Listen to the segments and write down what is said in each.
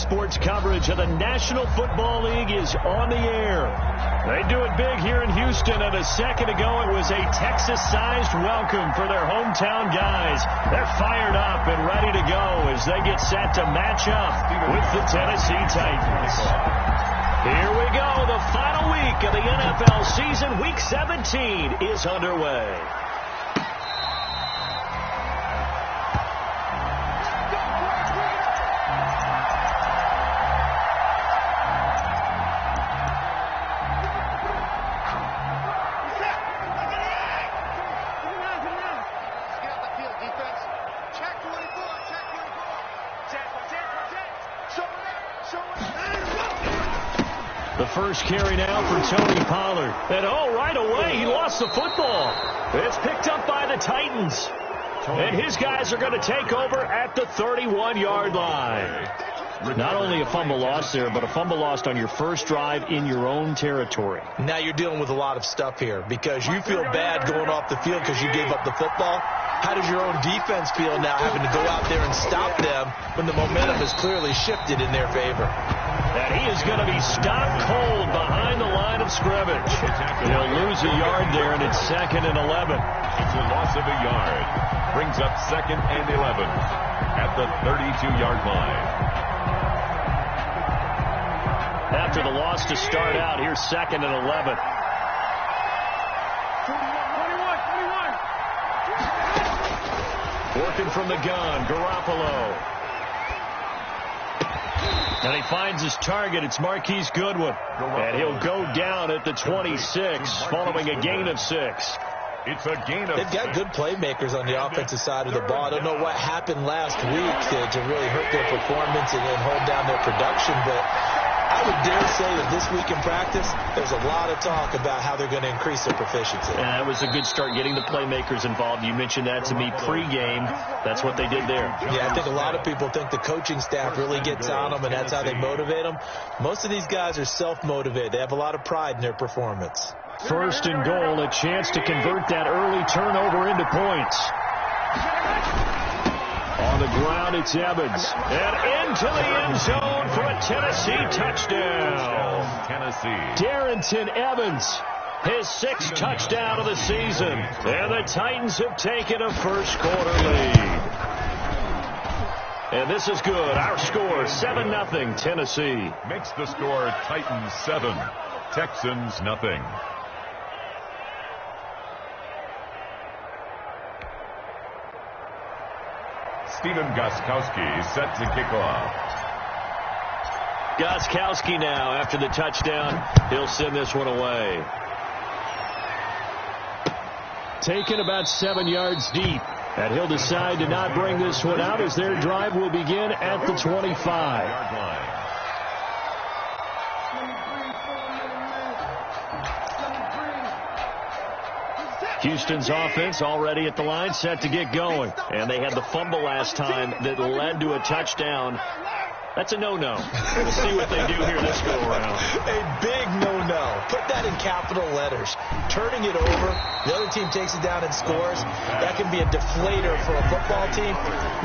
Sports coverage of the National Football League is on the air. They do it big here in Houston, and a second ago it was a Texas-sized welcome for their hometown guys. They're fired up and ready to go as they get set to match up with the Tennessee Titans. Here we go. The final week of the NFL season, Week 17, is underway. The first carry now for Tony Pollard. And right away, he lost the football. It's picked up by the Titans. And his guys are going to take over at the 31-yard line. Not only a fumble lost there, but a fumble lost on your first drive in your own territory. Now you're dealing with a lot of stuff here because you feel bad going off the field because you gave up the football. How does your own defense feel now having to go out there and stop them when the momentum has clearly shifted in their favor? And he is going to be stopped cold behind the line of scrimmage. He'll lose a yard there, and it's 2nd and 11. It's a loss of a yard. Brings up 2nd and 11 at the 32-yard line. After the loss to start out, here's 2nd and 11. Working from the gun, Garoppolo. And he finds his target. It's Marquise Goodwin. And he'll go down at the 26 following a gain of 6. It's a gain of 6. They've got good playmakers on the offensive side of the ball. I don't know what happened last week to really hurt their performance and hold down their production, but I would dare say that this week in practice, there's a lot of talk about how they're going to increase their proficiency. And that was a good start getting the playmakers involved. You mentioned that to me pregame. That's what they did there. Yeah, I think a lot of people think the coaching staff really gets on them, and that's how they motivate them. Most of these guys are self-motivated. They have a lot of pride in their performance. 1st and goal, a chance to convert that early turnover into points. On the ground, it's Evans. And into the end zone for a Tennessee touchdown. Tennessee. Darrynton Evans, his 6th touchdown of the season. And the Titans have taken a first-quarter lead. And this is good. Our score, 7-0 Tennessee. Makes the score Titans 7, Texans nothing. Stephen Gostkowski set to kick off. Gostkowski now, after the touchdown, he'll send this one away. Taken about 7 yards deep. And he'll decide to not bring this one out as their drive will begin at the 25. Houston's offense already at the line, set to get going. And they had the fumble last time that led to a touchdown. That's a no-no. We'll see what they do here this go-around. A big no-no. Put that in capital letters. Turning it over, the other team takes it down and scores. That can be a deflator for a football team.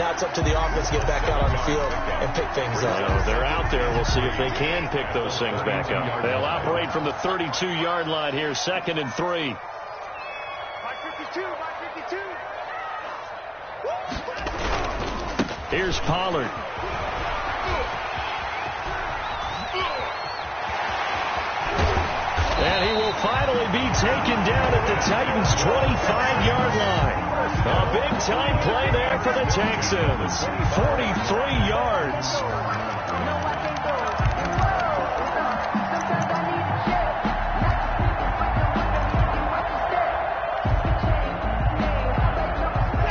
Now it's up to the offense to get back out on the field and pick things up. They're out there. We'll see if they can pick those things back up. They'll operate from the 32-yard line here, 2nd and 3. Here's Pollard. And he will finally be taken down at the Titans' 25-yard line. A big-time play there for the Texans. 43 yards.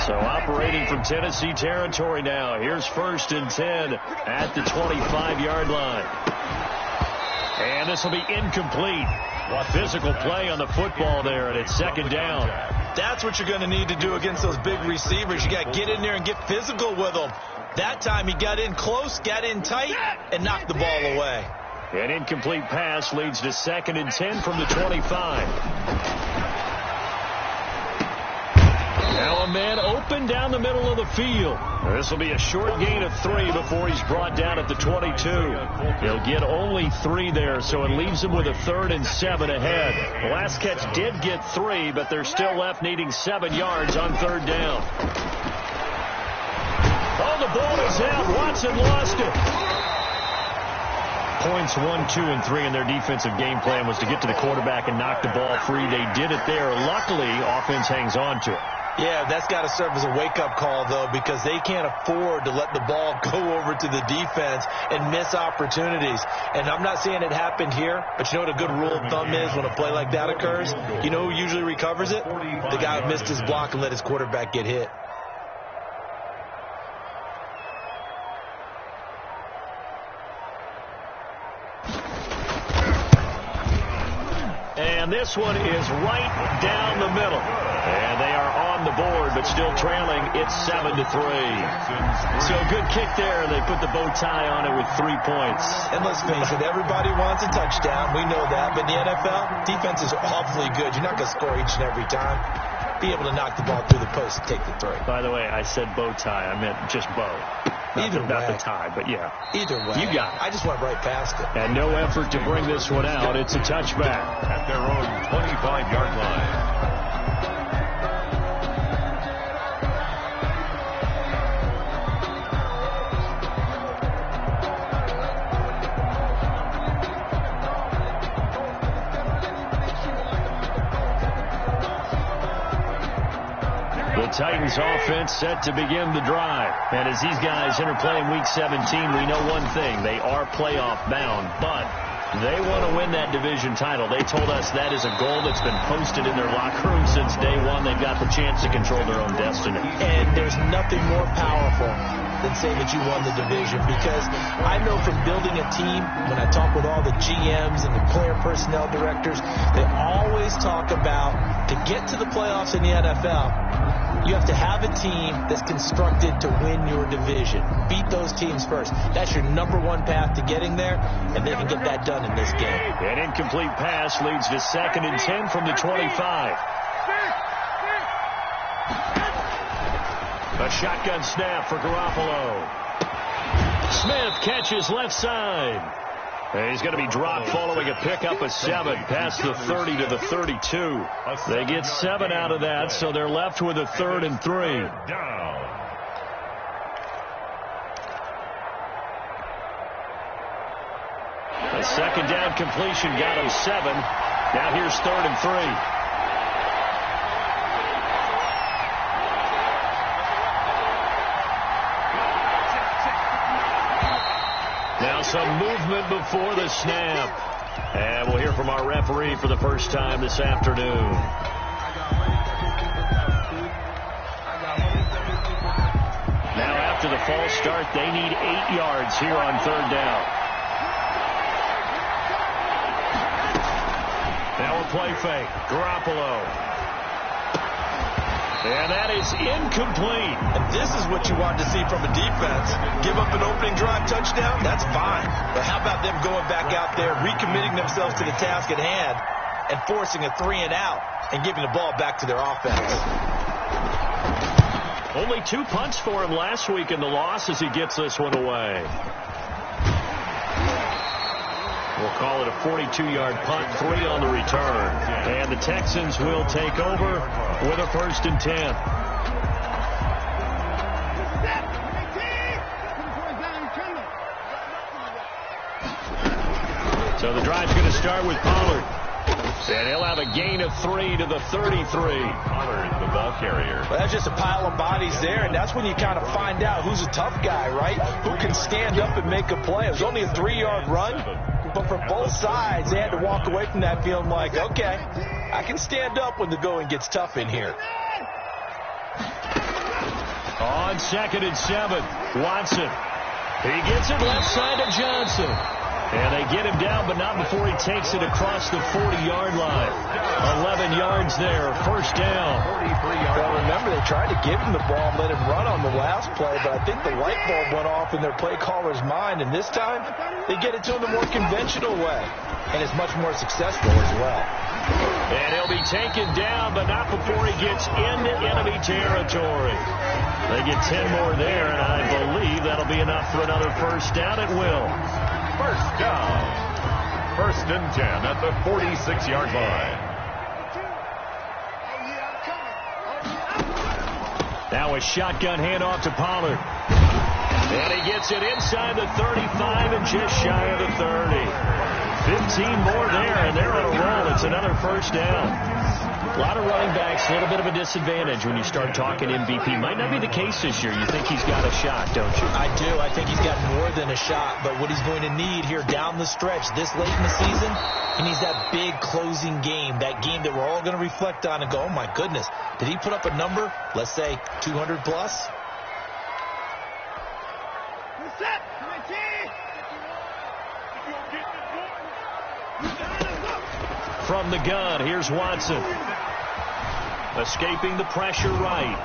So operating from Tennessee territory now. Here's 1st and 10 at the 25-yard line. And this will be incomplete. A physical play on the football there, and it's 2nd down. That's what you're going to need to do against those big receivers. You got to get in there and get physical with them. That time he got in close, got in tight, and knocked the ball away. An incomplete pass leads to 2nd and 10 from the 25. Now a man open down the middle of the field. This will be a short gain of 3 before he's brought down at the 22. He'll get only 3 there, so it leaves him with a 3rd and 7 ahead. The last catch did get 3, but they're still left needing 7 yards on 3rd down. Oh, the ball is out. Watson lost it. Points 1, 2, and 3 in their defensive game plan was to get to the quarterback and knock the ball free. They did it there. Luckily, offense hangs on to it. Yeah, that's got to serve as a wake-up call, though, because they can't afford to let the ball go over to the defense and miss opportunities. And I'm not saying it happened here, but you know what a good rule of thumb is when a play like that occurs? You know who usually recovers it? The guy who missed his block and let his quarterback get hit. And this one is right down the middle. And they are on the board, but still trailing. It's 7-3. So good kick there. They put the bow tie on it with 3 points. And let's face it, everybody wants a touchdown. We know that. But in the NFL, defense is awfully good. You're not going to score each and every time. Be able to knock the ball through the post and take the 3. By the way, I said bow tie. I meant just bow. Not the tie, but yeah. Either way. You got it. I just went right past it. And no effort to bring this one out. It's a touchback. At their own 25-yard line. The Titans offense set to begin the drive. And as these guys enter play in Week 17, we know one thing. They are playoff bound, but they want to win that division title. They told us that is a goal that's been posted in their locker room since day one. They've got the chance to control their own destiny. And there's nothing more powerful than saying that you won the division, because I know from building a team, when I talk with all the GMs and the player personnel directors, they always talk about to get to the playoffs in the NFL, you have to have a team that's constructed to win your division. Beat those teams first. That's your #1 path to getting there, and they can get that done in this game. An incomplete pass leads to 2nd and 10 from the 25. A shotgun snap for Garoppolo. Smith catches left side. And he's going to be dropped following a pickup of 7 past the 30 to the 32. They get 7 out of that, so they're left with a 3rd and 3. A 2nd down completion got him 7. Now here's 3rd and 3. Now some movement before the snap. And we'll hear from our referee for the first time this afternoon. Now after the false start, they need 8 yards here on 3rd down. Now a play fake. Garoppolo. And that is incomplete. And this is what you want to see from a defense. Give up an opening drive touchdown, that's fine. But how about them going back out there, recommitting themselves to the task at hand, and forcing a 3 and out, and giving the ball back to their offense. Only 2 punts for him last week in the loss as he gets this one away. We'll call it a 42-yard punt, 3 on the return. And the Texans will take over with a 1st and 10. So the drive's going to start with Pollard. And he'll have a gain of 3 to the 33. Pollard, the ball carrier. Well, that's just a pile of bodies there, and that's when you kind of find out who's a tough guy, right? Who can stand up and make a play. It was only a 3-yard run, but for both sides, they had to walk away from that feeling like, okay, I can stand up when the going gets tough in here. On 2nd and 7, Watson. He gets it left side to Johnson. And they get him down, but not before he takes it across the 40-yard line. 11 yards there, first down. Well, remember, they tried to give him the ball and let him run on the last play, but I think the light bulb went off in their play caller's mind, and this time they get it to him the more conventional way, and it's much more successful as well. And he'll be taken down, but not before he gets into enemy territory. They get 10 more there, and I believe that'll be enough for another first down. It will. First down. First and 10 at the 46-yard line. Now a shotgun handoff to Pollard. And he gets it inside the 35 and just shy of the 30. 15 more there, and they're on a roll. It's another first down. A lot of running backs, a little bit of a disadvantage when you start talking MVP. Might not be the case this year. You think he's got a shot, don't you? I do. I think he's got more than a shot, but what he's going to need here down the stretch this late in the season, he needs that big closing game, that game that we're all going to reflect on and go, oh, my goodness, did he put up a number, let's say 200 plus? From the gun, here's Watson. Escaping the pressure right.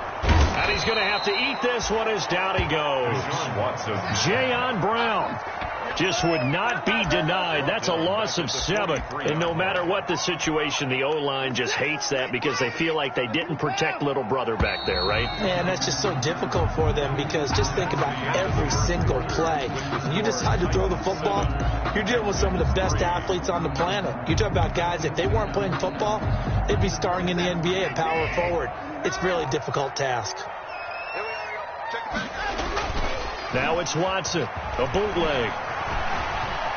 And he's going to have to eat this one as down he goes. Jayon Brown just would not be denied. That's a loss of 7. And no matter what the situation, the O-line just hates that because they feel like they didn't protect little brother back there, right? Man, that's just so difficult for them because just think about every single play. When you decide to throw the football, you're dealing with some of the best athletes on the planet. You talk about guys, if they weren't playing football, they'd be starring in the NBA at power forward. It's a really difficult task. Now it's Watson, a bootleg.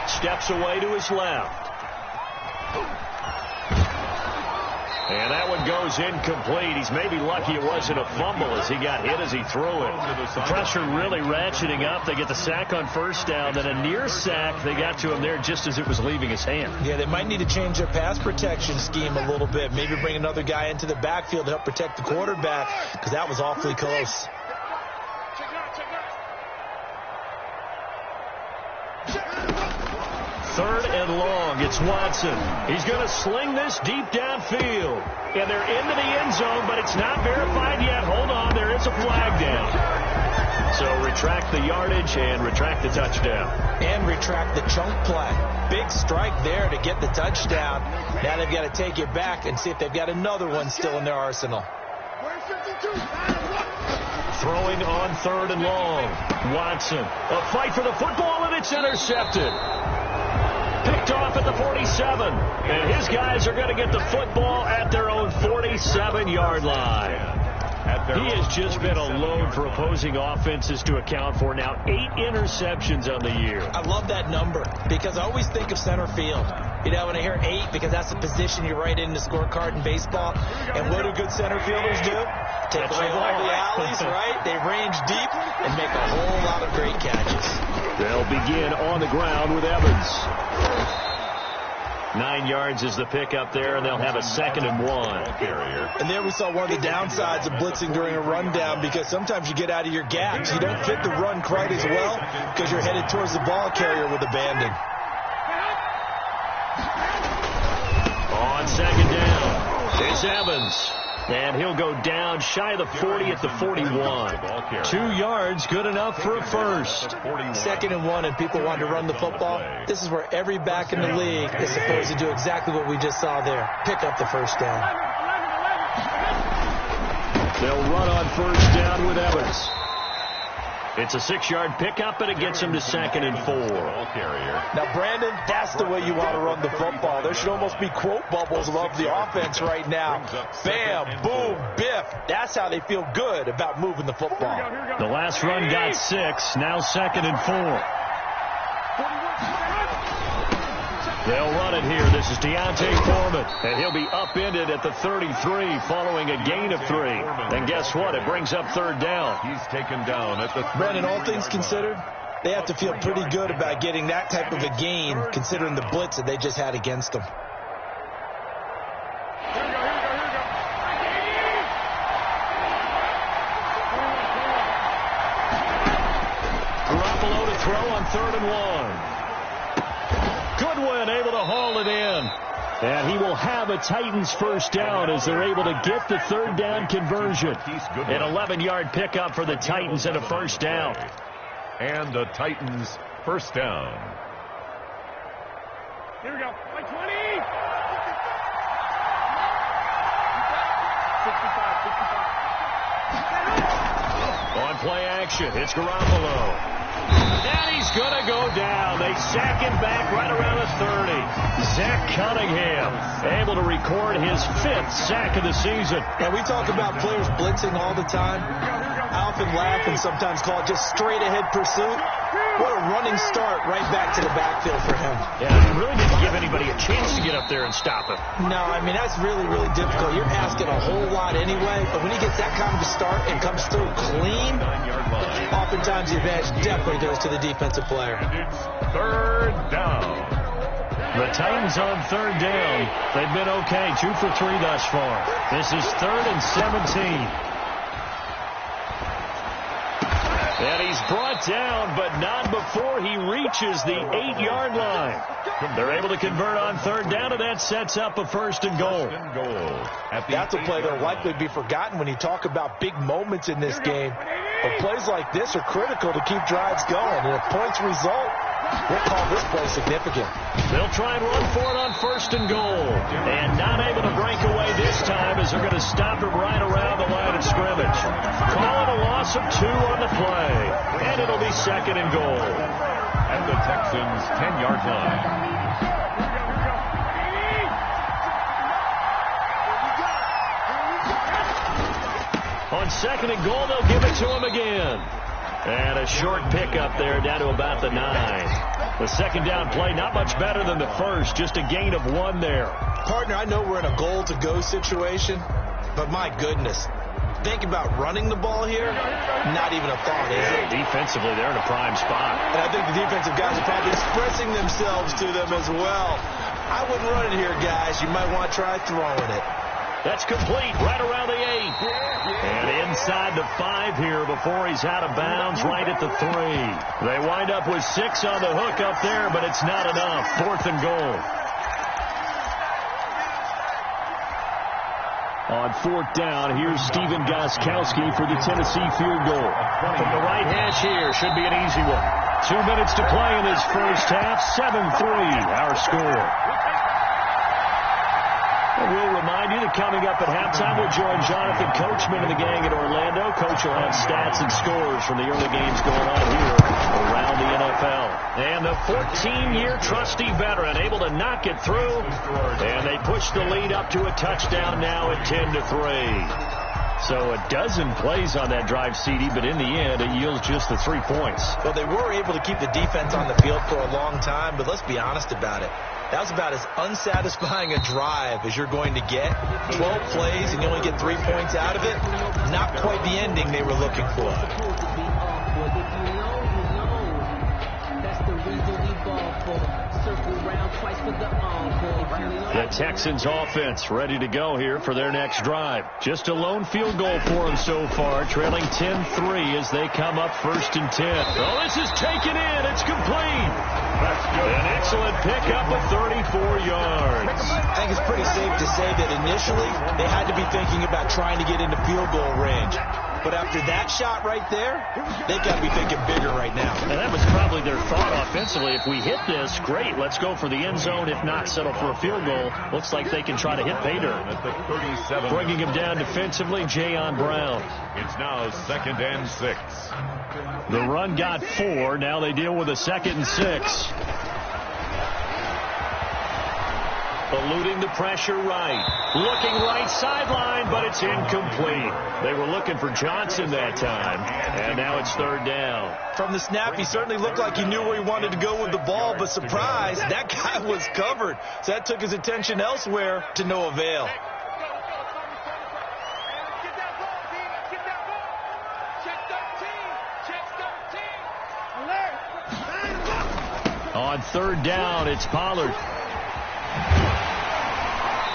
Steps away to his left. And that one goes incomplete. He's maybe lucky it wasn't a fumble as he got hit as he threw it. The pressure really ratcheting up. They get the sack on first down. Then a near sack. They got to him there just as it was leaving his hand. Yeah, they might need to change their pass protection scheme a little bit. Maybe bring another guy into the backfield to help protect the quarterback because that was awfully close. Third and long. It's Watson. He's going to sling this deep downfield. And they're into the end zone, but it's not verified yet. Hold on. There is a flag down. So retract the yardage and retract the touchdown. And retract the chunk play. Big strike there to get the touchdown. Now they've got to take it back and see if they've got another one still in their arsenal. Throwing on third and long. Watson. A fight for the football, and it's intercepted. Picked off at the 47. And his guys are going to get the football at their own 47-yard line. He has just been a load for opposing offenses to account for. Now 8 interceptions on the year. I love that number because I always think of center field. You know, when I hear 8, because that's the position you write in the scorecard in baseball. And what do good center fielders do? Take away all the alleys, right? They range deep and make a whole lot of great catches. They'll begin on the ground with Evans. 9 yards is the pickup there, and they'll have a 2nd and 1. And there we saw one of the downsides of blitzing during a rundown because sometimes you get out of your gaps. You don't fit the run quite as well because you're headed towards the ball carrier with abandon. On 2nd down, it's Evans. And he'll go down shy of the 40 at the 41. 2 yards, good enough for a first. 2nd and 1, and people want to run the football. This is where every back in the league is supposed to do exactly what we just saw there. Pick up the first down. They'll run on first down with Evans. It's a 6-yard pickup, and it gets him to 2nd and 4. Now, Brandon, that's the way you want to run the football. There should almost be quote bubbles above the offense right now. Bam, boom, biff. That's how they feel good about moving the football. The last run got 6. Now 2nd and 4. They'll run it here. This is Deontay Foreman, and he'll be upended at the 33 following a gain of 3. And guess what? It brings up 3rd down. He's taken down at the 3. Brandon, all things considered, they have to feel pretty good about getting that type of a gain considering the blitz that they just had against them. Garoppolo to throw on 3rd and 1. Goodwin able to haul it in. And he will have a Titans first down as they're able to get the third down conversion. An 11-yard pickup for the Titans and a first down. And the Titans first down. Here we go. 20. 65. On play action, it's Garoppolo. And he's going to go down. They sack him back right around the 30. Zach Cunningham able to record his 5th sack of the season. And we talk about players blitzing all the time. I often laugh and sometimes call it just straight ahead pursuit. What a running start right back to the backfield for him. Yeah, he really didn't give anybody a chance to get up there and stop him. No, I mean, that's really, really difficult. You're asking a whole lot anyway, but when he gets that kind of a start and comes through clean, oftentimes the advantage definitely goes to the defensive player. And it's third down. The Titans on third down. They've been okay, 2 for 3 thus far. This is 3rd and 17. And he's brought down, but not before he reaches the 8-yard line. They're able to convert on third down, and that sets up a first and goal. That's a play that will likely be forgotten when you talk about big moments in this game. But plays like this are critical to keep drives going. And if points result, we'll call this play significant. They'll try and run for it on first and goal. And not able to break away this time as they're going to stop him right around the line of scrimmage. Call it a loss of 2 on the play. And it'll be second and goal. At the Texans' 10-yard line. On second and goal, they'll give it to him again. And a short pickup there down to about the 9. The second down play, not much better than the first, just a gain of 1 there. Partner, I know we're in a goal-to-go situation, but my goodness, think about running the ball here, not even a thought, is it? Defensively, they're in a prime spot. And I think the defensive guys are probably expressing themselves to them as well. I wouldn't run it here, guys. You might want to try throwing it. That's complete right around the 8. And inside the 5 here before he's out of bounds right at the 3. They wind up with 6 on the hook up there, but it's not enough. 4th and goal. On 4th down, here's Stephen Gostkowski for the Tennessee field goal. From the right hash here, should be an easy one. 2 minutes to play in this first half. 7-3, our score. We'll remind you that coming up at halftime, we'll join Jonathan Coachman and the gang in Orlando. Coach will have stats and scores from the early games going on here around the NFL. And the 14-year trusty veteran able to knock it through. And they push the lead up to a touchdown now at 10-3. So a dozen plays on that drive, CD, but in the end, it yields just the 3 points. Well, they were able to keep the defense on the field for a long time, but let's be honest about it. That was about as unsatisfying a drive as you're going to get. 12 plays and you only get 3 points out of it. Not quite the ending they were looking for. The Texans offense ready to go here for their next drive. Just a lone field goal for them so far, trailing 10-3 as they come up 1st and 10. Oh, this is taken in. It's complete. An excellent pickup of 34 yards. I think it's pretty safe to say that initially they had to be thinking about trying to get into field goal range. But after that shot right there, they've got to be thinking bigger right now. And that was probably their thought offensively. If we hit this, great. Let's go for the end zone. If not, settle for a field goal. Looks like they can try to hit pay dirt. At the 37. Bringing him down defensively, Jayon Brown. It's now 2nd and 6. The run got 4. Now they deal with a 2nd and 6. Eluding the pressure right. Looking right sideline, but it's incomplete. They were looking for Johnson that time, and now it's 3rd down. From the snap, he certainly looked like he knew where he wanted to go with the ball, but surprise, that guy was covered. So that took his attention elsewhere to no avail. On 3rd down, it's Pollard.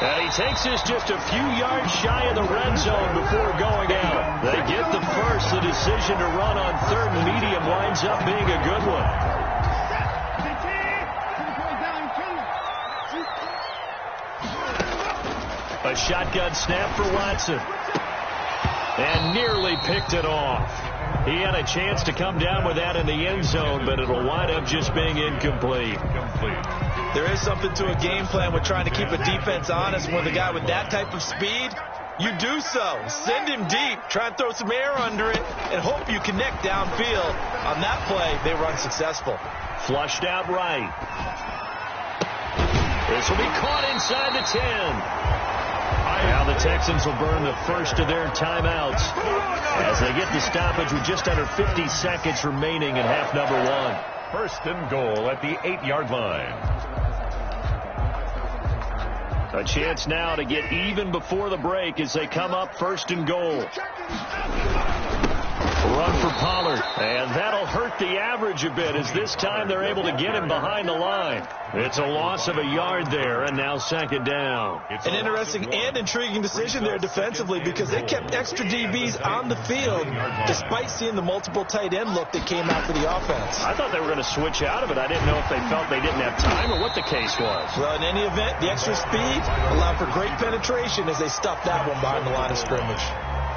And he takes this just a few yards shy of the red zone before going out. They get the first. The decision to run on 3rd and medium winds up being a good one. A shotgun snap for Watson. And nearly picked it off. He had a chance to come down with that in the end zone, but it'll wind up just being incomplete. There is something to a game plan with trying to keep a defense honest. With a guy with that type of speed, you do so. Send him deep. Try and throw some air under it and hope you connect downfield. On that play, they were unsuccessful. Flushed out right. This will be caught inside the 10. Now the Texans will burn the first of their timeouts as they get the stoppage with just under 50 seconds remaining in half number 1. First and goal at the 8-yard line. A chance now to get even before the break as they come up first and goal. Run for Pollard, and that'll hurt the average a bit as this time they're able to get him behind the line. It's a loss of a yard there, and now second down. An interesting and intriguing decision there defensively because they kept extra DBs on the field despite seeing the multiple tight end look that came out for the offense. I thought they were going to switch out of it. I didn't know if they felt they didn't have time or what the case was. Well, in any event, the extra speed allowed for great penetration as they stuffed that one behind the line of scrimmage.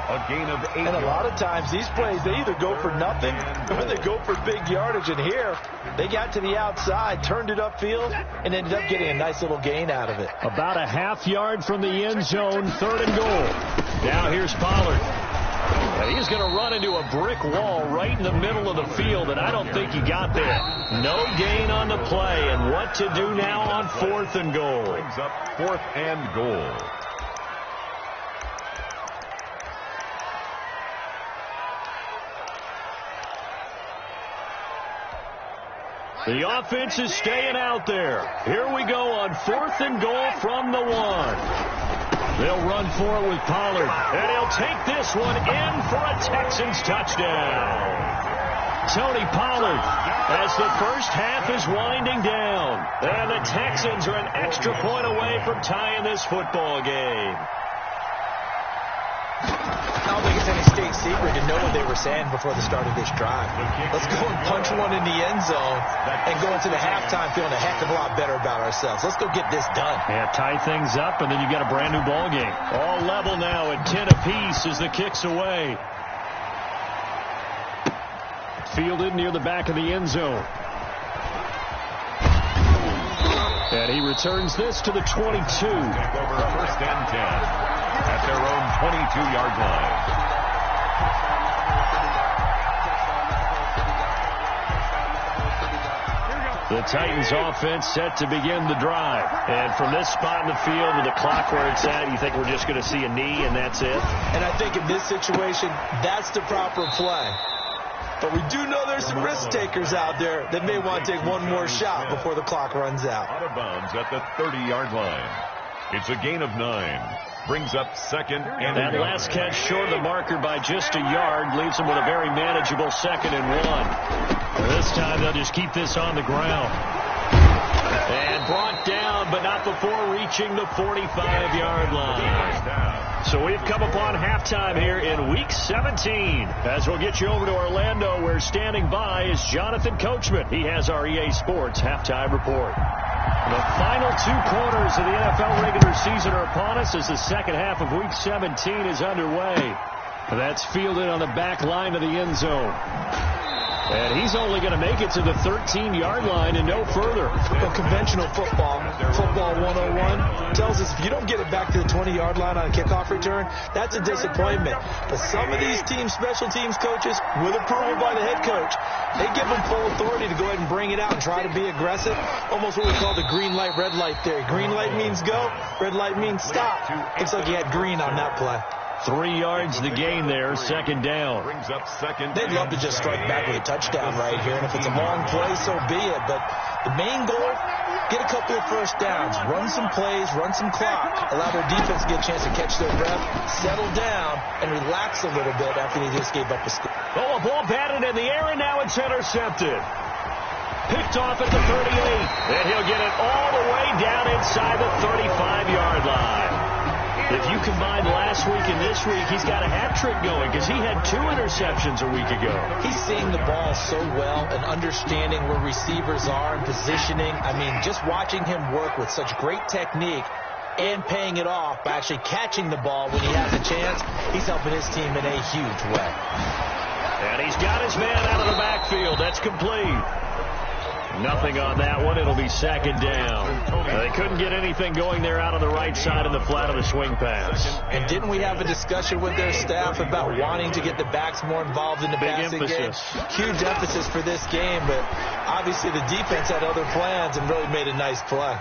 A gain of 8. And a lot of times these plays, they either go for nothing or they go for big yardage. And here, they got to the outside, turned it upfield, and ended up getting a nice little gain out of it. About a half yard from the end zone, third and goal. Now here's Pollard. And he's going to run into a brick wall right in the middle of the field, and I don't think he got there. No gain on the play, and what to do now on fourth and goal. Brings up fourth and goal. The offense is staying out there. Here we go on fourth and goal from the 1. They'll run for it with Pollard. And he'll take this one in for a Texans touchdown. Tony Pollard as the first half is winding down. And the Texans are an extra point away from tying this football game. I don't think it's any state secret to know what they were saying before the start of this drive. Let's go and punch one in the end zone and go into the halftime feeling a heck of a lot better about ourselves. Let's go get this done. Yeah, tie things up, and then you got a brand new ball game. All level now at 10 apiece as the kick's away. Fielded near the back of the end zone. And he returns this to the 22. Take over first and 10. At their own 22-yard line. The Titans offense set to begin the drive. And from this spot in the field with the clock where it's at, you think we're just going to see a knee and that's it? And I think in this situation, that's the proper play. But we do know there's some risk takers out there that may want to take one more shot before the clock runs out. Out of bounds at the 30-yard line. It's a gain of 9. Brings up second and that last catch short of the marker by just a yard leaves them with a very manageable 2nd and 1. This time they'll just keep this on the ground. And brought down, but not before reaching the 45-yard line. So we've come upon halftime here in Week 17. As we'll get you over to Orlando, where standing by is Jonathan Coachman. He has our EA Sports halftime report. The final 2 quarters of the NFL regular season are upon us as the second half of Week 17 is underway. That's fielded on the back line of the end zone. And he's only going to make it to the 13-yard line and no further. Well, conventional football 101, tells us if you don't get it back to the 20-yard line on a kickoff return, that's a disappointment. But some of these team special teams coaches, with approval by the head coach, they give them full authority to go ahead and bring it out and try to be aggressive. Almost what we call the green light, red light theory. Green light means go, red light means stop. Looks like he had green on that play. 3 yards to gain there, second down. Brings up second. They'd love to just strike back with a touchdown right here, and if it's a long play, so be it. But the main goal, get a couple of first downs, run some plays, run some clock, allow their defense to get a chance to catch their breath, settle down, and relax a little bit after they just gave up a score. Oh, a ball batted in the air, and now it's intercepted. Picked off at the 38, and he'll get it all the way down inside the 35-yard line. If you combine last week and this week, he's got a hat trick going because he had 2 interceptions a week ago. He's seeing the ball so well and understanding where receivers are and positioning. I mean, just watching him work with such great technique, and paying it off by actually catching the ball when he has a chance. He's helping his team in a huge way. And he's got his man out of the backfield. That's complete. Nothing on that one. It'll be second down. They couldn't get anything going there out on the right side of the flat of the swing pass. And didn't we have a discussion with their staff about wanting to get the backs more involved in the passing game? Huge emphasis for this game, but obviously the defense had other plans and really made a nice play.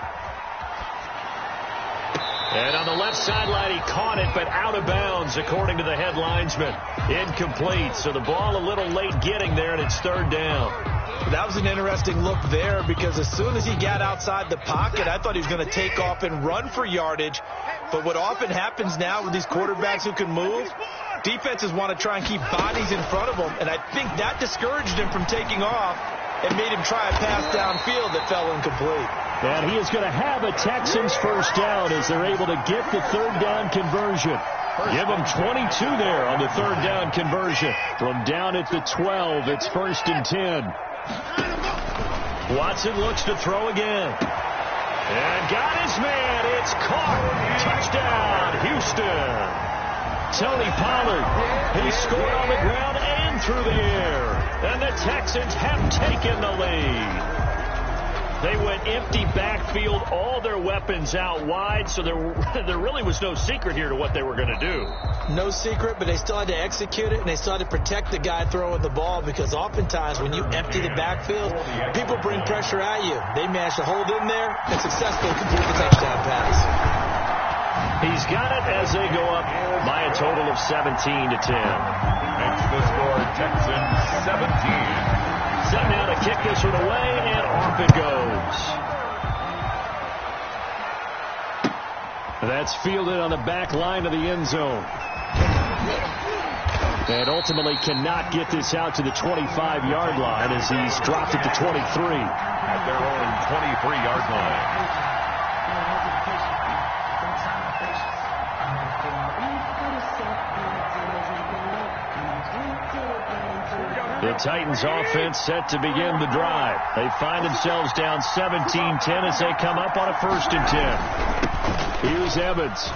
And on the left sideline, he caught it, but out of bounds, according to the head linesman. Incomplete, so the ball a little late getting there, and it's third down. That was an interesting look there because as soon as he got outside the pocket, I thought he was going to take off and run for yardage. But what often happens now with these quarterbacks who can move, defenses want to try and keep bodies in front of them, and I think that discouraged him from taking off and made him try a pass downfield that fell incomplete. And he is going to have a Texans first down as they're able to get the third down conversion. Give them 22 there on the third down conversion. From down at the 12, it's 1st and 10. Watson looks to throw again. And got his man. It's caught. Touchdown, Houston. Tony Pollard. He scored on the ground and through the air. And the Texans have taken the lead. They went empty backfield, all their weapons out wide, so there really was no secret here to what they were going to do. No secret, but they still had to execute it, and they still had to protect the guy throwing the ball because oftentimes when you empty the backfield, people bring pressure at you. They managed to hold in there and successfully complete the touchdown pass. He's got it as they go up by a total of 17-10. Makes the score Texans 17. Set now to kick this one away, and off it goes. That's fielded on the back line of the end zone. And ultimately cannot get this out to the 25-yard line as he's dropped it to 23. At their own 23-yard line. The Titans offense set to begin the drive. They find themselves down 17-10 as they come up on a 1st and 10. Here's Evans.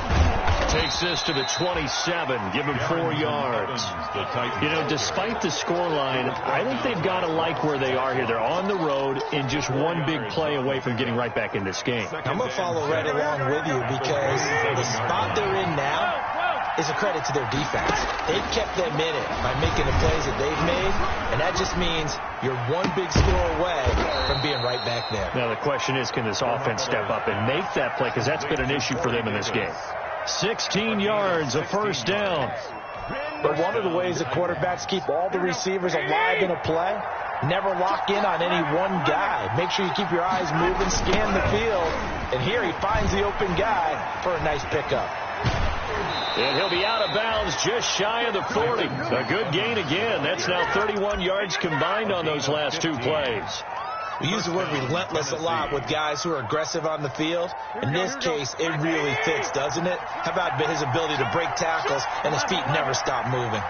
Takes this to the 27. Give him 4 yards. You know, despite the scoreline, I think they've got to like where they are here. They're on the road and just one big play away from getting right back in this game. I'm going to follow right along with you because the spot they're in now is a credit to their defense. They've kept them in it by making the plays that they've made, and that just means you're one big score away from being right back there. Now the question is, can this offense step up and make that play? Because that's been an issue for them in this game. 16 yards, a first down. But one of the ways that quarterbacks keep all the receivers alive in a play, never lock in on any one guy. Make sure you keep your eyes moving, scan the field, and here he finds the open guy for a nice pickup. And he'll be out of bounds just shy of the 40. A good gain again. That's now 31 yards combined on those last 2 plays. We use the word relentless a lot with guys who are aggressive on the field. In this case, it really fits, doesn't it? How about his ability to break tackles and his feet never stop moving?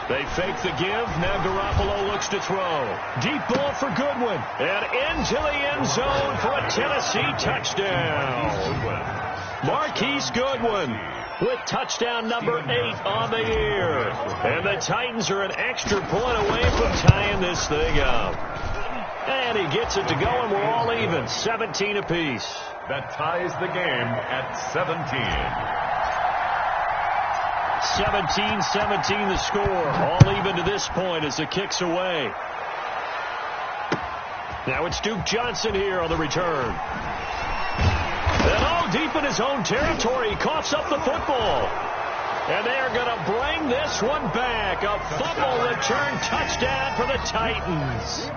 They fake the give. Now Garoppolo looks to throw. Deep ball for Goodwin. And into the end zone for a Tennessee touchdown. Marquise Goodwin with touchdown number 8 on the year. And the Titans are an extra point away from tying this thing up. And he gets it to go, and we're all even. 17 apiece. That ties the game at 17. 17-17 the score. All even to this point as the kick's away. Now it's Duke Johnson here on the return. And all deep in his own territory, he coughs up the football. And they are going to bring this one back. A fumble return touchdown for the Titans.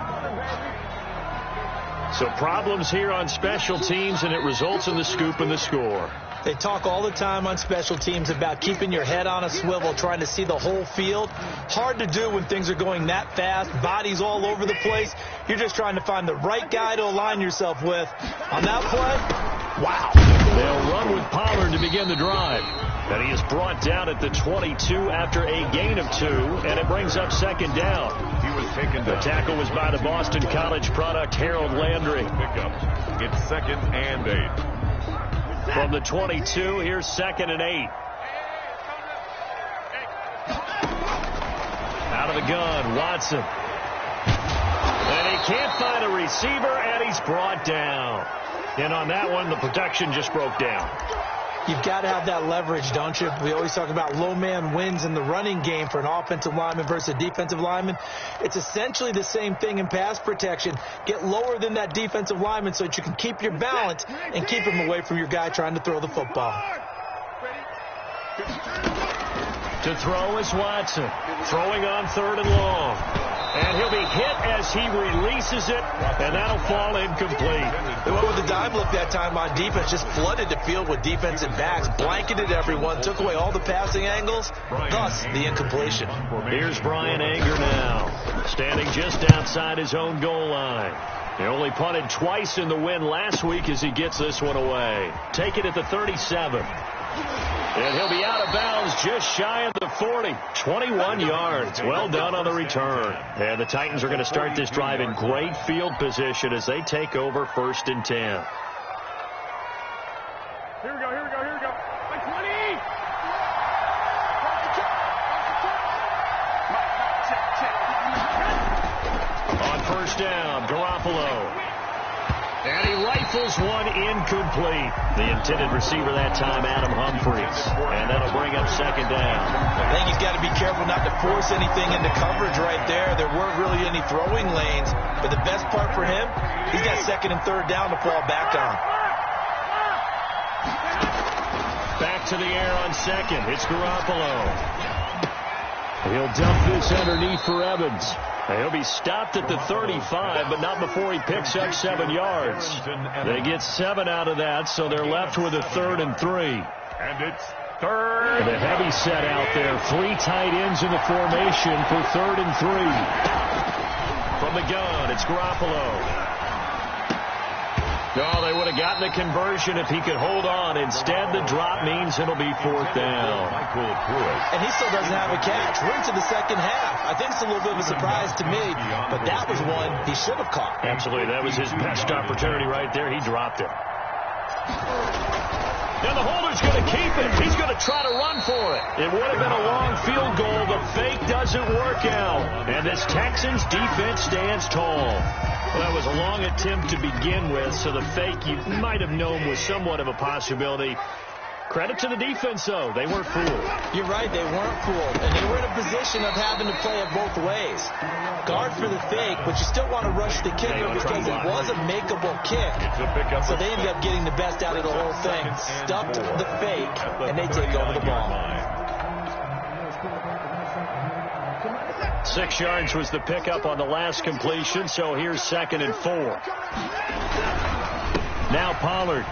So problems here on special teams, and it results in the scoop and the score. They talk all the time on special teams about keeping your head on a swivel, trying to see the whole field. Hard to do when things are going that fast, bodies all over the place. You're just trying to find the right guy to align yourself with. On that play, wow. They'll run with Pollard to begin the drive. And he is brought down at the 22 after a gain of 2, and it brings up second down. He was taken The down. tackle was by the Boston College product, Harold Landry. Pickup. It's 2nd and 8. From the 22, here's 2nd and 8. Out of the gun, Watson. And he can't find a receiver, and he's brought down. And on that one, the protection just broke down. You've got to have that leverage, don't you? We always talk about low man wins in the running game for an offensive lineman versus a defensive lineman. It's essentially the same thing in pass protection. Get lower than that defensive lineman so that you can keep your balance and keep him away from your guy trying to throw the football. To throw is Watson. Throwing on 3rd and long. And he'll be hit as he releases it, and that'll fall incomplete. They went with the dime look that time on defense, just flooded the field with defensive backs, blanketed everyone, took away all the passing angles, thus the incompletion. Here's Brian Anger now, standing just outside his own goal line. He only punted twice in the win last week as he gets this one away. Take it at the 37. And he'll be out of bounds just shy of the 40. 21 yards. Well done on the return. And the Titans are going to start this drive in great field position as they take over 1st and 10. Here we go. Like 20. On 1st down, Garoppolo. And he rifles one incomplete. The intended receiver that time, Adam Humphries. And that'll bring up 2nd down. I think he's got to be careful not to force anything into coverage right there. There weren't really any throwing lanes. But the best part for him, he's got 2nd and 3rd down to fall back on. Back to the air on 2nd. It's Garoppolo. He'll dump this underneath for Evans. He'll be stopped at the 35, but not before he picks up 7 yards. They get 7 out of that, so they're left with a 3rd and 3. And it's 3rd. And a heavy set out there. 3 tight ends in the formation for 3rd and 3. From the gun, it's Garoppolo. Oh, they would have gotten the conversion if he could hold on. Instead, the drop means it'll be 4th down. And he still doesn't have a catch. We're into the second half. I think it's a little bit of a surprise to me, but that was one he should have caught. Absolutely. That was his best opportunity right there. He dropped it. Now the holder's going to keep it. He's going to try to run for it. It would have been a long field goal. The fake doesn't work out. And this Texans defense stands tall. Well, that was a long attempt to begin with, so the fake you might have known was somewhat of a possibility. Credit to the defense, though. They weren't fooled. You're right. They weren't fooled. And they were in a position of having to play it both ways. Guard for the fake, but you still want to rush the kicker because it was a makeable kick. So they ended up getting the best out of the whole thing. Stuffed the fake, and they take over the ball. 6 yards was the pickup on the last completion, so here's 2nd and 4. Now Pollard.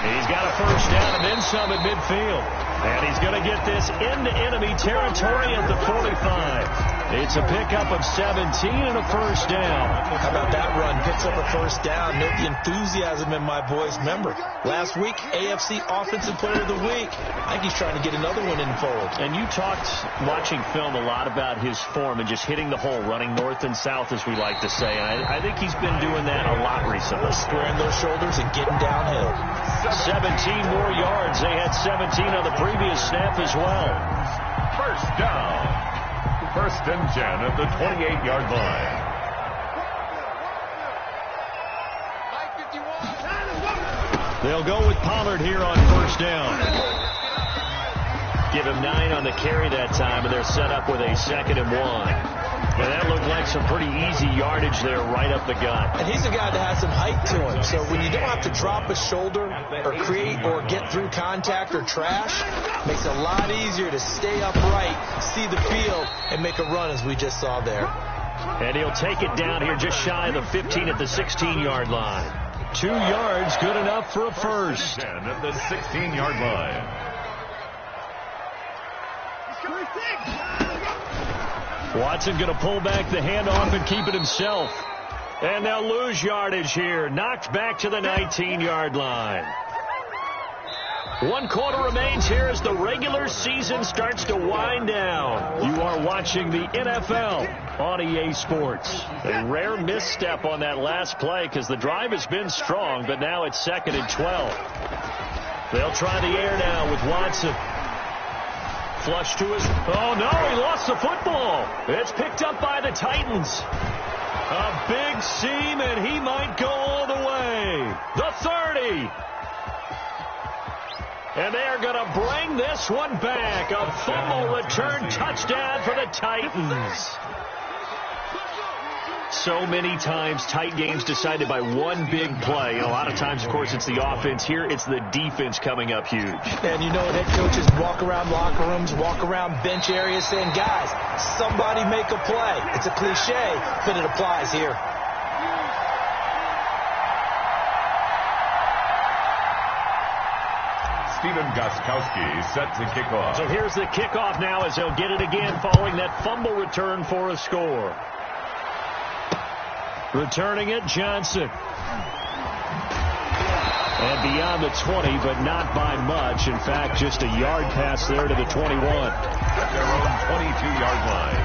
He's got a 1st down and then some at midfield. And he's going to get this into enemy territory at the 45. It's a pickup of 17 and a 1st down. How about that run? Picks up a 1st down. Note the enthusiasm in my boys. Remember, last week, AFC Offensive Player of the Week. I think he's trying to get another one in the fold. And you talked, watching film, a lot about his form and just hitting the hole, running north and south, as we like to say. And I think he's been doing that a lot recently. Squaring those shoulders and getting downhill. 17 more yards. They had 17 on the previous snap as well. 1st down. 1st and 10 at the 28-yard line. They'll go with Pollard here on 1st down. Give him 9 on the carry that time, and they're set up with a 2nd and 1. And that looked like some pretty easy yardage there right up the gut. And he's a guy that has some height to him. So when you don't have to drop a shoulder or create or get through contact or trash, makes it a lot easier to stay upright, see the field, and make a run as we just saw there. And he'll take it down here just shy of the 15 at the 16-yard line. 2 yards, good enough for a 1st. 10 at the 16-yard line. Watson going to pull back the handoff and keep it himself. And they'll lose yardage here. Knocked back to the 19-yard line. 1 quarter remains here as the regular season starts to wind down. You are watching the NFL on EA Sports. A rare misstep on that last play because the drive has been strong, but now it's 2nd and 12. They'll try the air now with Watson. Flush to his... Oh, no, he lost the football. It's picked up by the Titans. A big seam, and he might go all the way. The 30. And they are going to bring this one back. A fumble return touchdown for the Titans. So many times tight games decided by one big play. A lot of times, of course, it's the offense. Here, it's the defense coming up huge. And you know, head coaches walk around locker rooms, walk around bench areas saying, guys, somebody make a play. It's a cliche, but it applies here. Stephen Gostkowski set to kick off. So here's the kickoff now as they'll get it again following that fumble return for a score. Returning it, Johnson. And beyond the 20, but not by much. In fact, just a yard pass there to the 21. At their own 22-yard line.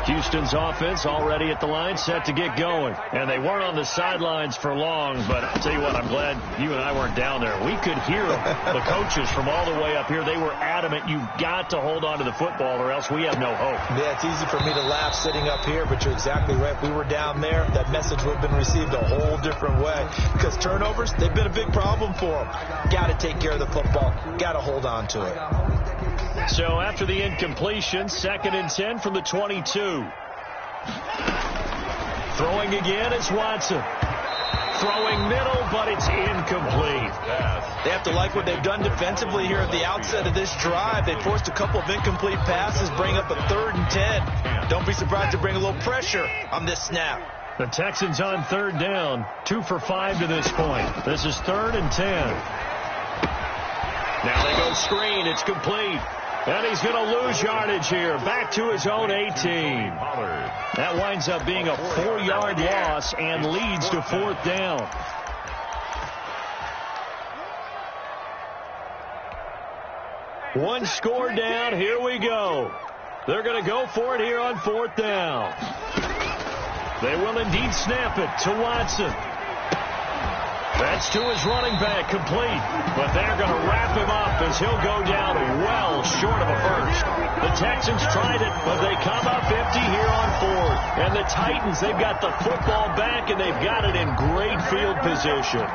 Houston's offense already at the line, set to get going. And they weren't on the sidelines for long, but I'll tell you what, I'm glad you and I weren't down there. We could hear the coaches from all the way up here. They were adamant, you've got to hold on to the football or else we have no hope. Yeah, it's easy for me to laugh sitting up here, but you're exactly right. If we were down there, that message would have been received a whole different way. Because turnovers, they've been a big problem for them. Got to take care of the football. Got to hold on to it. So after the incompletion, 2nd and 10 from the 22. Throwing again is Watson. Throwing middle, but it's incomplete. They have to like what they've done defensively here at the outset of this drive. They forced a couple of incomplete passes, bring up a 3rd and 10. Don't be surprised to bring a little pressure on this snap. The Texans on 3rd down, 2 for 5 to this point. This is 3rd and 10. Now they go screen. It's complete. And he's going to lose yardage here. Back to his own 18. That winds up being a 4-yard loss and leads to 4th down. One score down. Here we go. They're going to go for it here on 4th down. They will indeed snap it to Watson. That's to his running back, complete. But they're going to wrap him up as he'll go down well short of a first. The Texans tried it, but they come up empty here on 4th. And the Titans, they've got the football back, and they've got it in great field position. 21.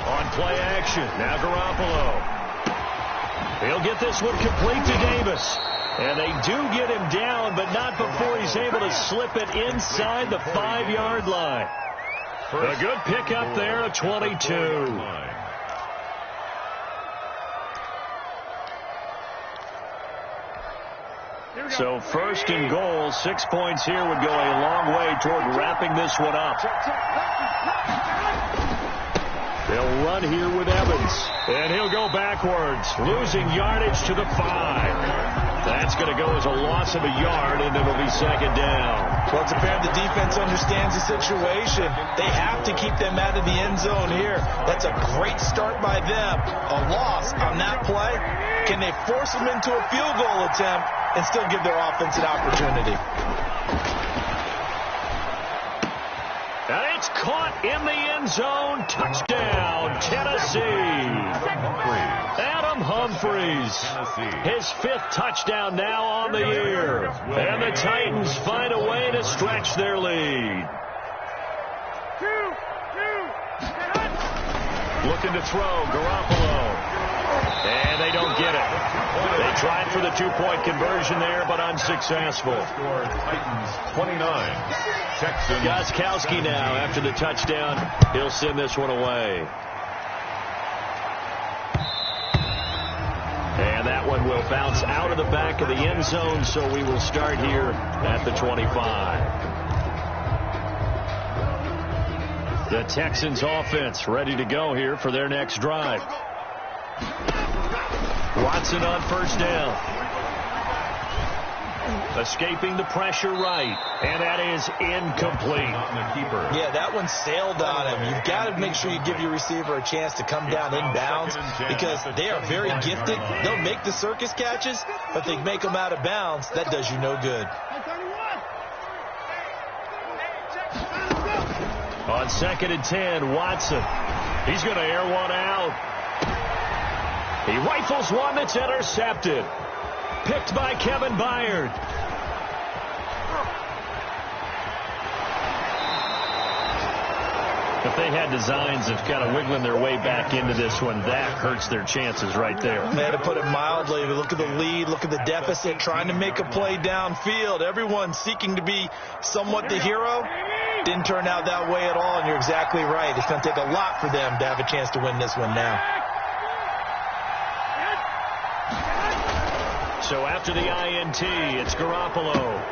On play action, now Garoppolo. He'll get this one complete to Davis. And they do get him down, but not before he's able to slip it inside the 5-yard line. A good pickup there, a 22. So 1st and goal, 6 points here would go a long way toward wrapping this one up. They'll run here with Evans, and he'll go backwards, losing yardage to the 5. That's going to go as a loss of a yard, and it'll be 2nd down. Well, it's apparent the defense understands the situation. They have to keep them out of the end zone here. That's a great start by them. A loss on that play. Can they force them into a field goal attempt and still give their offense an opportunity? And it's caught in the end zone. Touchdown, Tennessee. Adam Humphries. His 5th touchdown now on the year. And the Titans find a way to stretch their lead. Looking to throw, Garoppolo. And they don't get it. They tried for the 2-point conversion there, but unsuccessful. Titans 29. Texans. Gostkowski now after the touchdown. He'll send this one away. And that one will bounce out of the back of the end zone, so we will start here at the 25. The Texans offense ready to go here for their next drive. Watson on 1st down. Escaping the pressure right. And that is incomplete. Yeah, that one sailed on him. You've got to make sure you give your receiver a chance to come down inbounds because they are very gifted. They'll make the circus catches, but they make them out of bounds. That does you no good. On 2nd and 10, Watson. He's going to air one out. He rifles one that's intercepted. Picked by Kevin Byard. If they had designs of kind of wiggling their way back into this one, that hurts their chances right there. Man, to put it mildly, look at the lead, look at the deficit, trying to make a play downfield. Everyone seeking to be somewhat the hero. Didn't turn out that way at all, and you're exactly right. It's going to take a lot for them to have a chance to win this one now. So after the INT, it's Garoppolo.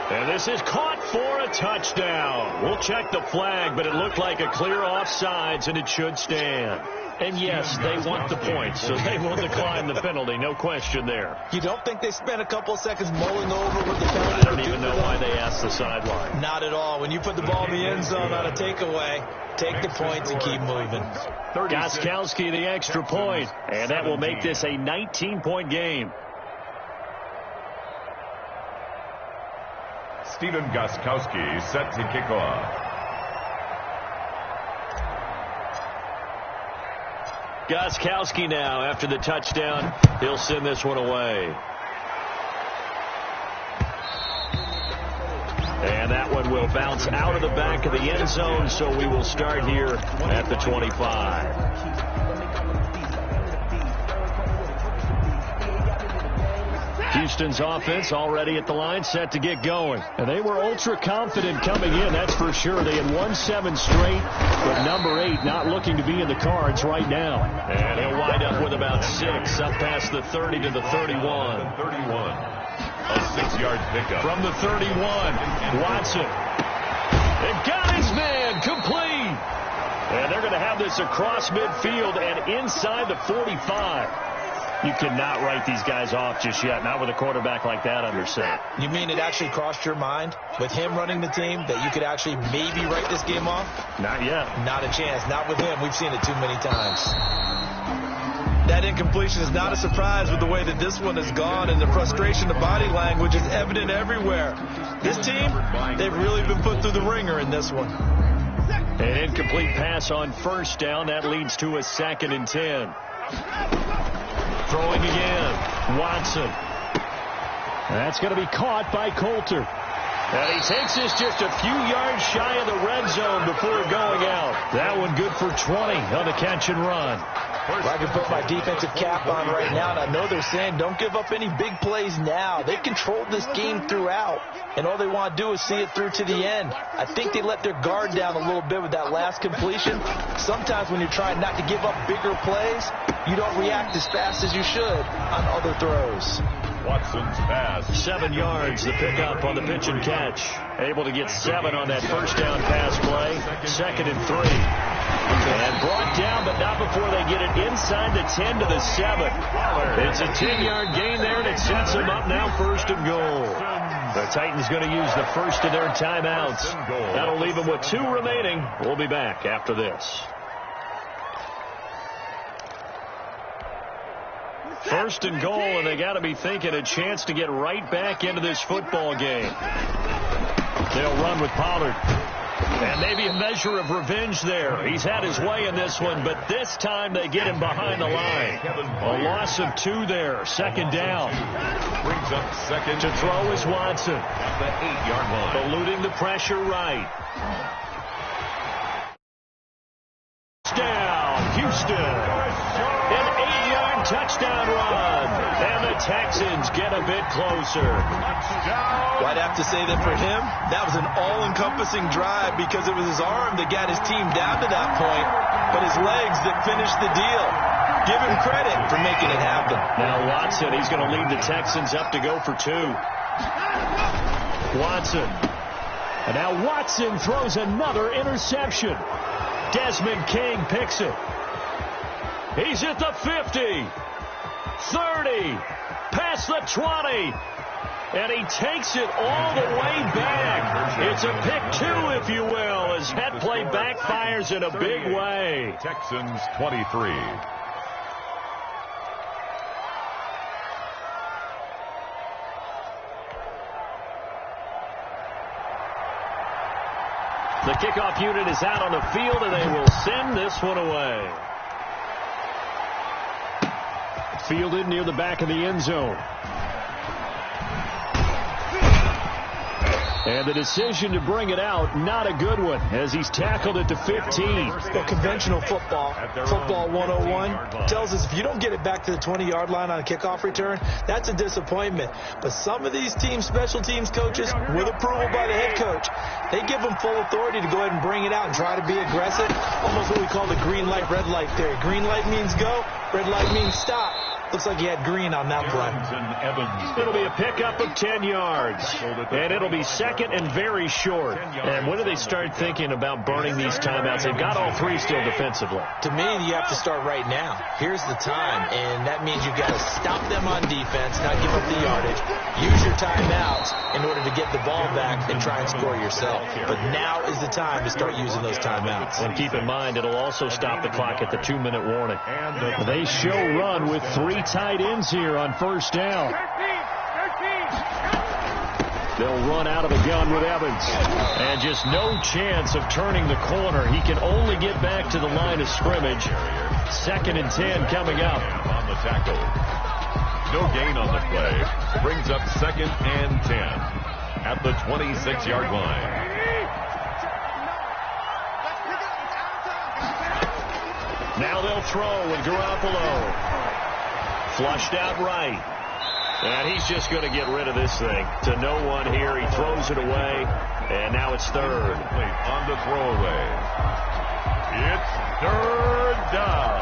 And this is caught for a touchdown. We'll check the flag, but it looked like a clear offsides, and it should stand. And yes, they want the points, so they will decline the penalty. No question there. You don't think they spent a couple of seconds mulling over what the penalty? I don't even know why they asked the sideline. Not at all. When you put the ball in the end zone on a takeaway, take the points and keep moving. Gostkowski the extra point, and that will make this a 19-point game. Stephen Gostkowski set to kick off. Gostkowski now, after the touchdown, he'll send this one away. And that one will bounce out of the back of the end zone, so we will start here at the 25. Houston's offense already at the line, set to get going. And they were ultra confident coming in, that's for sure. They had won 7 straight, but number 8 not looking to be in the cards right now. And he'll wind up with about 6, up past the 30 to the 31. A 6-yard pickup. From the 31, Watson. They've got his man, complete. And they're going to have this across midfield and inside the 45. You cannot write these guys off just yet, not with a quarterback like that under center. You mean it actually crossed your mind with him running the team that you could actually maybe write this game off? Not yet. Not a chance. Not with him. We've seen it too many times. That incompletion is not a surprise with the way that this one has gone, and the frustration, the body language is evident everywhere. This team, they've really been put through the ringer in this one. An incomplete pass on first down. That leads to a 2nd and 10. Throwing again, Watson. That's going to be caught by Coulter. And he takes this just a few yards shy of the red zone before going out. That one good for 20 on the catch and run. Well, I can put my defensive cap on right now, and I know they're saying don't give up any big plays now. They controlled this game throughout, and all they want to do is see it through to the end. I think they let their guard down a little bit with that last completion. Sometimes when you're trying not to give up bigger plays, you don't react as fast as you should on other throws. Watson's pass. 7 yards, the pickup on the pitch and catch. Able to get 7 on that first down pass play. 2nd and 3. And brought down, but not before they get it inside the 10 to the 7. It's a 10-yard gain there, and it sets them up now 1st and goal. The Titans going to use the first of their timeouts. That'll leave them with 2 remaining. We'll be back after this. 1st and goal, and they got to be thinking a chance to get right back into this football game. They'll run with Pollard. And maybe a measure of revenge there. He's had his way in this one, but this time they get him behind the line. A loss of 2 there. 2nd down. Brings up 2nd. To throw is Watson. At the 8-yard line. Eluding the pressure right. Down, Houston. An 8-yard touchdown run. And the Texans get a bit closer. Well, I'd have to say that for him, that was an all-encompassing drive because it was his arm that got his team down to that point, but his legs that finished the deal. Give him credit for making it happen. Now Watson, he's going to lead the Texans up to go for 2. Watson. And now Watson throws another interception. Desmond King picks it. He's at the 50. 30. Past the 20. And he takes it all the way back. It's a pick 2, if you will, as that play backfires in a big way. Texans 23. The kickoff unit is out on the field, and they will send this one away. Fielded near the back of the end zone. And the decision to bring it out, not a good one, as he's tackled it to 15. Well, conventional football 101, tells us if you don't get it back to the 20-yard line on a kickoff return, that's a disappointment. But some of these special teams coaches, with approval by the head coach, they give them full authority to go ahead and bring it out and try to be aggressive. Almost what we call the green light, red light theory. Green light means go, red light means stop. Looks like he had green on that play. It'll be a pickup of 10 yards. And it'll be second and very short. And when do they start thinking about burning these timeouts? They've got all three still defensively. To me, you have to start right now. Here's the time. And that means you've got to stop them on defense, not give up the yardage. Use your timeouts in order to get the ball back and try and score yourself. But now is the time to start using those timeouts. And keep in mind, it'll also stop the clock at the 2-minute warning. They show run with 3 tight ends here on first down. They'll run out of the gun with Evans. And just no chance of turning the corner. He can only get back to the line of scrimmage. 2nd and 10 coming up. On the tackle. No gain on the play. Brings up 2nd and 10 at the 26-yard line. Now they'll throw with Garoppolo. Flushed out right. And he's just going to get rid of this thing. To no one here. He throws it away. And now it's 3rd. On the throwaway. It's 3rd down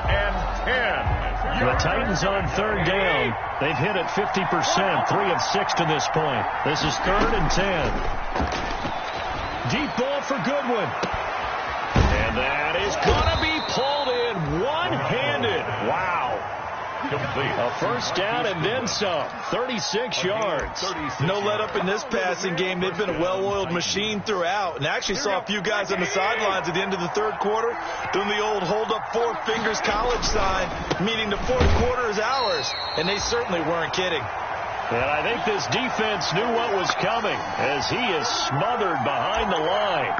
and 10. The Titans on 3rd down. They've hit it 50%. 3 of 6 to this point. This is 3rd and 10. Deep ball for Goodwin. And that is going to be pulled in one-handed. Wow. Complete. A first down and then some. 36 yards. No let up in this passing game. They've been a well-oiled machine throughout. And I actually saw a few guys on the sidelines at the end of the 3rd quarter doing the old hold up 4 fingers college sign, meaning the 4th quarter is ours. And they certainly weren't kidding. And I think this defense knew what was coming as he is smothered behind the line.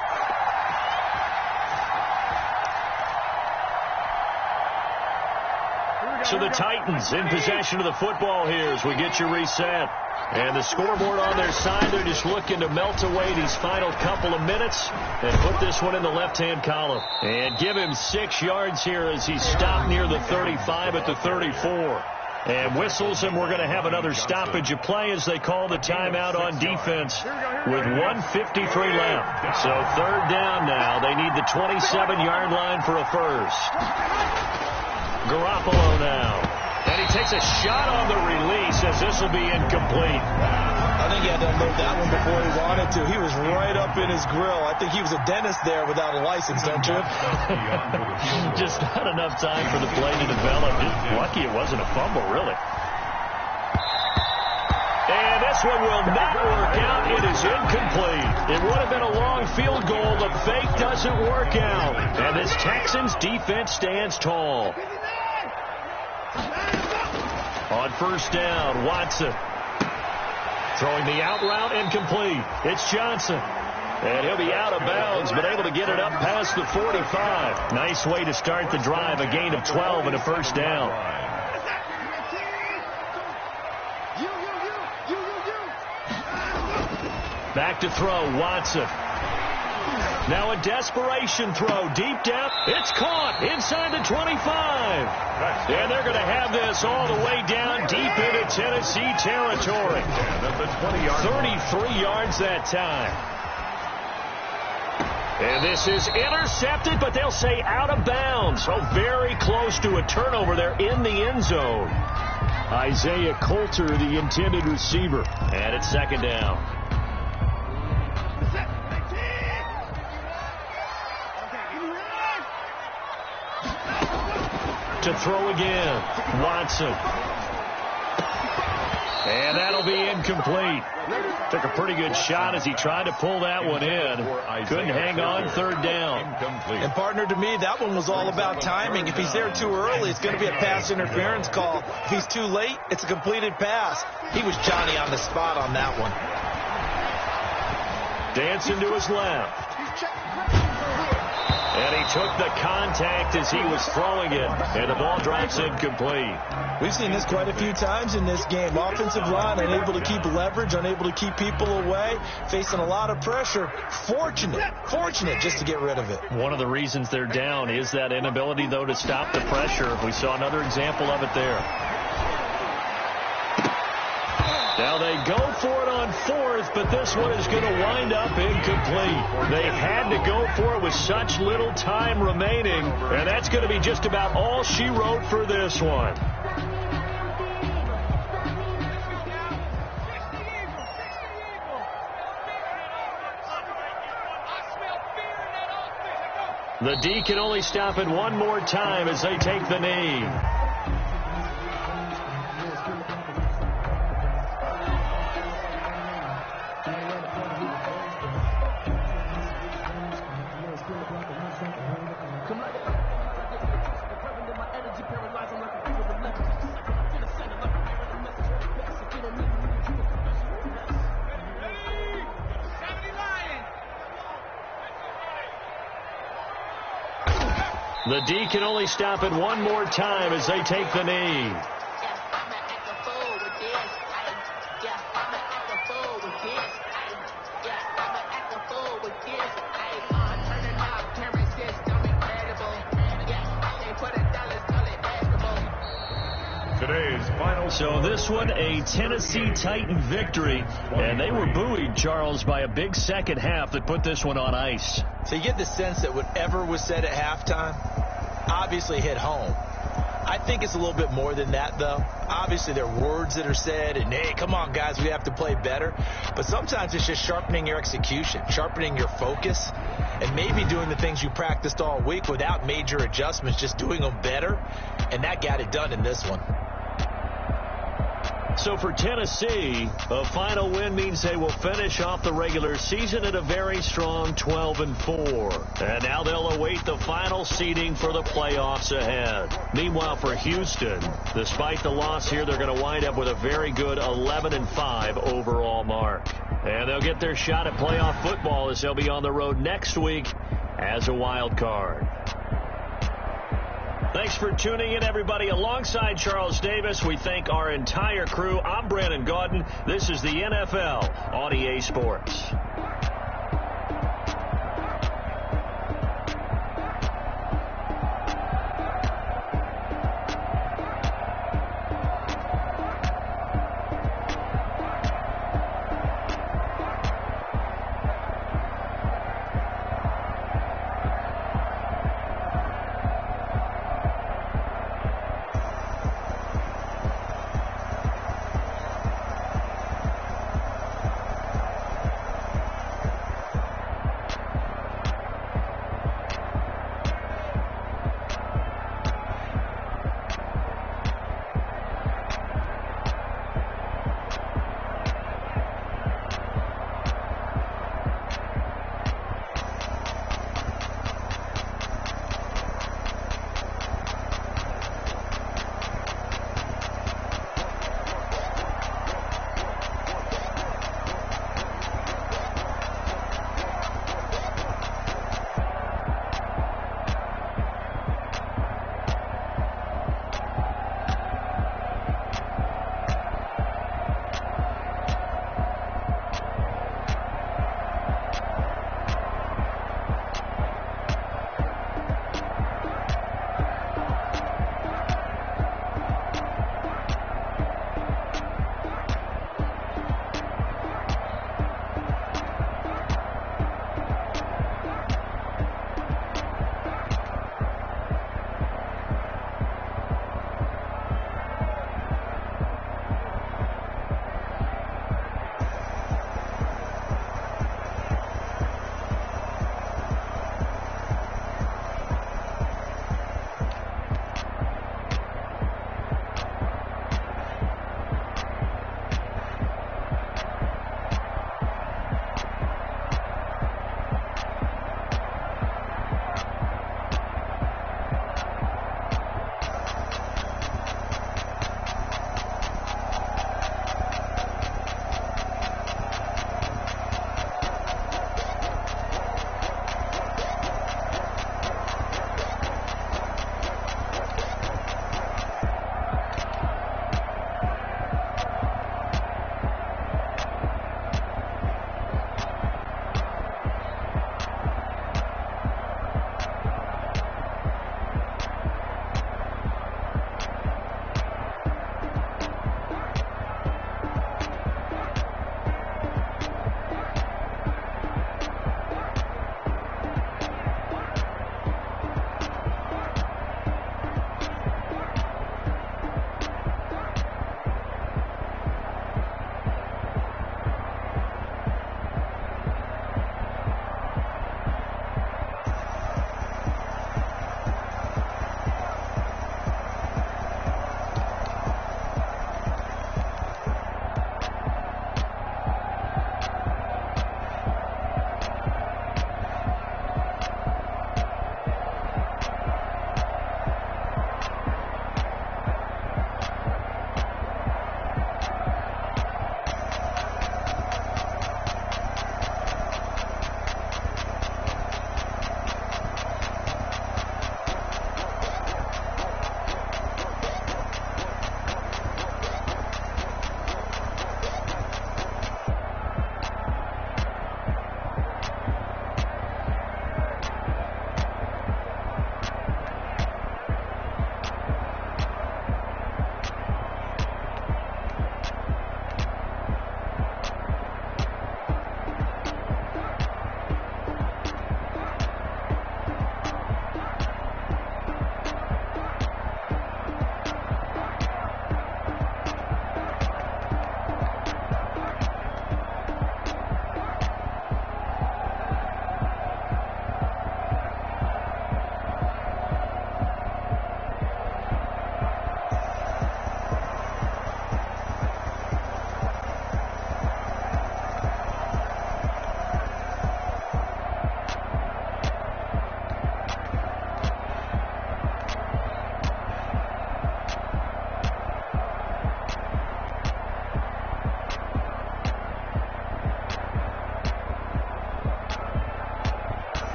So the Titans in possession of the football here as we get you reset. And the scoreboard on their side, they're just looking to melt away these final couple of minutes and put this one in the left-hand column. And give him 6 yards here as he's stopped near the 35 at the 34. And whistles, and we're going to have another stoppage of play as they call the timeout on defense with 1:53 left. So 3rd down now. They need the 27-yard line for a first. Garoppolo now. And he takes a shot on the release as this will be incomplete. I think he had to unload that one before he wanted to. He was right up in his grill. I think he was a dentist there without a license, don't you? Just not enough time for the play to develop. Just lucky it wasn't a fumble, really. And this one will not work out. It is incomplete. It would have been a long field goal. The fake doesn't work out. And this Texans defense stands tall. On first down, Watson. Throwing the out route incomplete. It's Johnson. And he'll be out of bounds, but able to get it up past the 45. Nice way to start the drive. A gain of 12 and a first down. Back to throw, Watson. Now a desperation throw deep down. It's caught inside the 25. And they're going to have this all the way down deep into Tennessee territory. 33 yards that time. And this is intercepted, but they'll say out of bounds. So very close to a turnover there in the end zone. Isaiah Coulter, the intended receiver. And it's 2nd down. To throw again, Watson. And that'll That'll be incomplete. Took a pretty good shot as he tried to pull that one in. Couldn't hang on, third down. And partner, to me, that one was all about timing. If he's there too early, it's going to be a pass interference call. If he's too late, it's a completed pass. He was Johnny on the spot on that one. Dancing to his left. And he took the contact as he was throwing it, and the ball drops incomplete. We've seen this quite a few times in this game. Offensive line unable to keep leverage, unable to keep people away, facing a lot of pressure. Fortunate just to get rid of it. One of the reasons they're down is that inability, though, to stop the pressure. We saw another example of it there. Now they go for it on fourth, but this one is going to wind up incomplete. They had to go for it with such little time remaining, and that's going to be just about all she wrote for this one. The D can only stop it one more time as they take the knee. The D can only stop it one more time as they take the knee. Today's final. So this one, a Tennessee Titan victory, and they were buoyed, Charles, by a big second half that put this one on ice. So you get the sense that whatever was said at halftime obviously hit home. I think it's a little bit more than that, though. Obviously, there are words that are said, and, hey, come on, guys, we have to play better. But sometimes it's just sharpening your execution, sharpening your focus, and maybe doing the things you practiced all week without major adjustments, just doing them better, and that got it done in this one. So for Tennessee, a final win means they will finish off the regular season at a very strong 12-4. And now they'll await the final seeding for the playoffs ahead. Meanwhile, for Houston, despite the loss here, they're going to wind up with a very good 11-5 overall mark. And they'll get their shot at playoff football as they'll be on the road next week as a wild card. Thanks for tuning in, everybody. Alongside Charles Davis, we thank our entire crew. I'm Brandon Gaudin. This is the NFL on EA Sports.